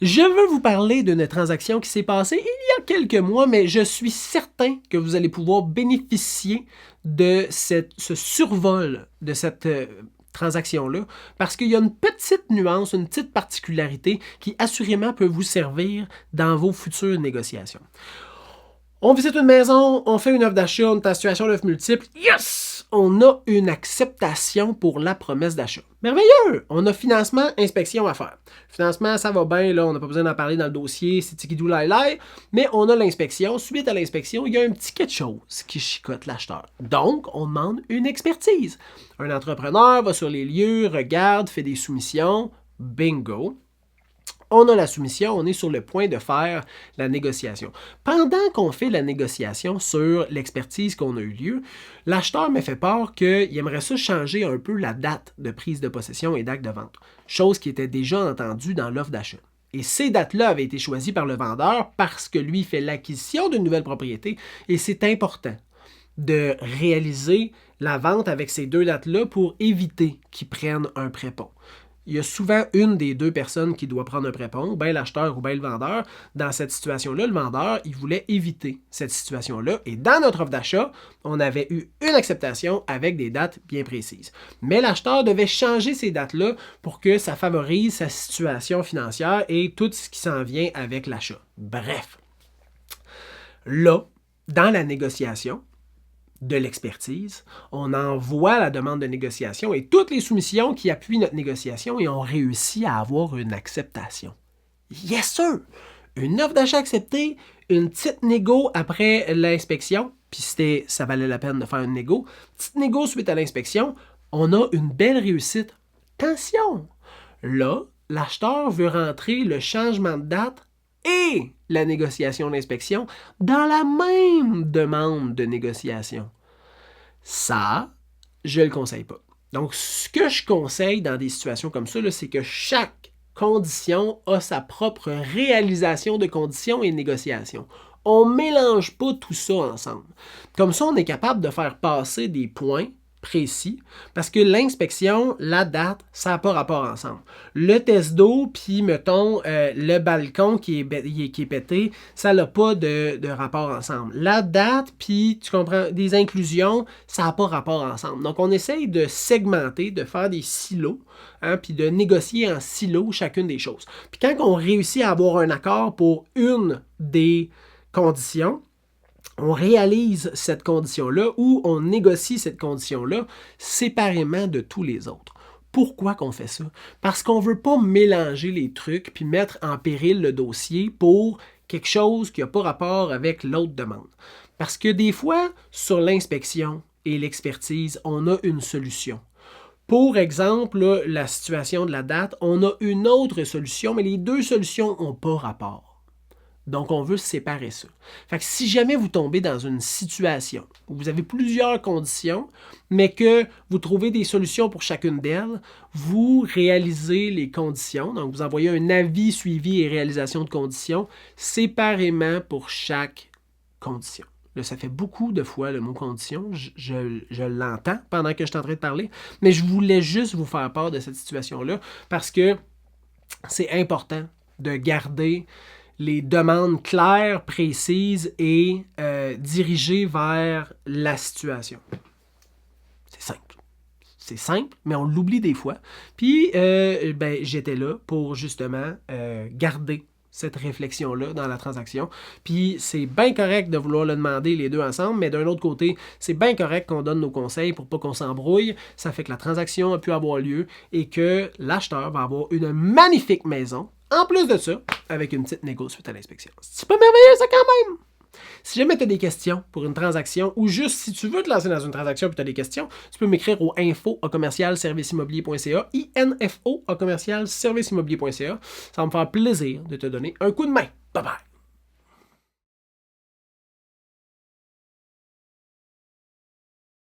Je veux vous parler d'une transaction qui s'est passée il y a quelques mois, mais je suis certain que vous allez pouvoir bénéficier de ce survol de cette transaction-là, parce qu'il y a une petite nuance, une petite particularité qui assurément peut vous servir dans vos futures négociations. On visite une maison, on fait une offre d'achat, on est en situation d'offre multiple. Yes! On a une acceptation pour la promesse d'achat. Merveilleux! On a financement, inspection à faire. Financement, ça va bien, là, on n'a pas besoin d'en parler dans le dossier, c'est tikidou lai lai, mais on a l'inspection. Suite à l'inspection, il y a un petit quelque chose qui chicote l'acheteur. Donc, on demande une expertise. Un entrepreneur va sur les lieux, regarde, fait des soumissions. Bingo! On a la soumission, on est sur le point de faire la négociation. Pendant qu'on fait la négociation sur l'expertise qu'on a eu lieu, l'acheteur me fait part qu'il aimerait ça changer un peu la date de prise de possession et d'acte de vente, chose qui était déjà entendue dans l'offre d'achat. Et ces dates-là avaient été choisies par le vendeur parce que lui fait l'acquisition d'une nouvelle propriété et c'est important de réaliser la vente avec ces deux dates-là pour éviter qu'ils prennent un prépont. Il y a souvent une des deux personnes qui doit prendre un prépont, bien l'acheteur ou bien le vendeur. Dans cette situation-là, le vendeur, il voulait éviter cette situation-là. Et dans notre offre d'achat, on avait eu une acceptation avec des dates bien précises. Mais l'acheteur devait changer ces dates-là pour que ça favorise sa situation financière et tout ce qui s'en vient avec l'achat. Bref, là, dans la négociation de l'expertise, on envoie la demande de négociation et toutes les soumissions qui appuient notre négociation et on réussit à avoir une acceptation. Yes sir! Une offre d'achat acceptée, une petite négo après l'inspection, puis ça valait la peine de faire une négo. Petite négo suite à l'inspection, on a une belle réussite. Attention! Là, l'acheteur veut rentrer le changement de date et la négociation d'inspection dans la même demande de négociation. Ça, je ne le conseille pas. Donc, ce que je conseille dans des situations comme ça, c'est que chaque condition a sa propre réalisation de conditions et négociations. On ne mélange pas tout ça ensemble. Comme ça, on est capable de faire passer des points précis, parce que l'inspection, la date, ça n'a pas rapport ensemble. Le test d'eau, puis mettons, le balcon qui est pété, ça n'a pas de rapport ensemble. La date, puis tu comprends, des inclusions, ça n'a pas rapport ensemble. Donc, on essaye de segmenter, de faire des silos, puis de négocier en silos chacune des choses. Puis quand on réussit à avoir un accord pour une des conditions, on réalise cette condition-là ou on négocie cette condition-là séparément de tous les autres. Pourquoi qu'on fait ça? Parce qu'on ne veut pas mélanger les trucs puis mettre en péril le dossier pour quelque chose qui n'a pas rapport avec l'autre demande. Parce que des fois, sur l'inspection et l'expertise, on a une solution. Pour exemple, là, la situation de la date, on a une autre solution, mais les deux solutions n'ont pas rapport. Donc, on veut séparer ça. Fait que si jamais vous tombez dans une situation où vous avez plusieurs conditions, mais que vous trouvez des solutions pour chacune d'elles, vous réalisez les conditions. Donc, vous envoyez un avis suivi et réalisation de conditions séparément pour chaque condition. Là, ça fait beaucoup de fois le mot condition. Je l'entends pendant que je suis en train de parler, mais je voulais juste vous faire part de cette situation-là parce que c'est important de garder les demandes claires, précises et dirigées vers la situation. C'est simple. C'est simple, mais on l'oublie des fois. Puis, j'étais là pour justement garder cette réflexion-là dans la transaction. Puis, c'est bien correct de vouloir le demander les deux ensemble, mais d'un autre côté, c'est bien correct qu'on donne nos conseils pour pas qu'on s'embrouille. Ça fait que la transaction a pu avoir lieu et que l'acheteur va avoir une magnifique maison. En plus de ça, avec une petite négo suite à l'inspection. C'est pas merveilleux, ça, quand même! Si jamais tu as des questions pour une transaction ou juste si tu veux te lancer dans une transaction et tu as des questions, tu peux m'écrire au info@serviceimmobilier.ca, info@serviceimmobilier.ca. Ça va me faire plaisir de te donner un coup de main. Bye bye!